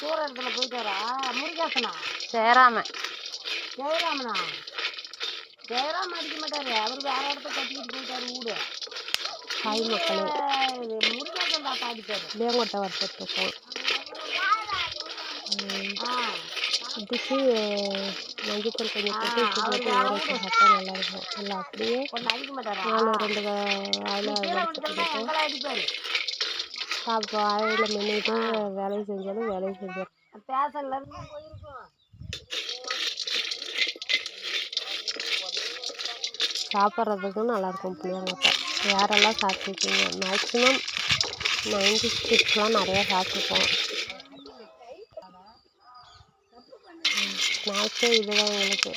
தூர இடத்துல போயிட்டாரா? முருகேசனா? ஜெயராமனா? ஜெயராம் அடிக்க மாட்டாரு, அவரு வேற இடத்த கட்டிக்கிட்டு போயிட்டாரு வீடு. ஹாய் மக்களே, முருகேசன் தாத்தா அடிப்பாரு. வேங்கோட்டை வறுத்துட்ருக்கோம். இதுக்கு மஞ்சத்தூள் கொஞ்சம் போட்டு உப்பு போட்டு ஊற வச்சு சாப்பிட்டா நல்லாயிருக்கும். இல்லை அப்படியே 4-2 வாயில் வறுத்துட்டு சாப்பிட்டோம். வாயில் மென்னிட்டு வேலையை செஞ்சாலும் வேலையை செஞ்சிடும். சாப்பிட்றதுக்கும் நல்லாயிருக்கும் புளியங்கொட்டை. யாரெல்லாம் சாப்பிட்ருக்கீங்க? மேக்ஸிமம் 90s கிட்ஸ்லாம் நிறையா சாப்பிட்ருப்போம். ஸ்நாக்ஸே இதுதான் எங்களுக்கு.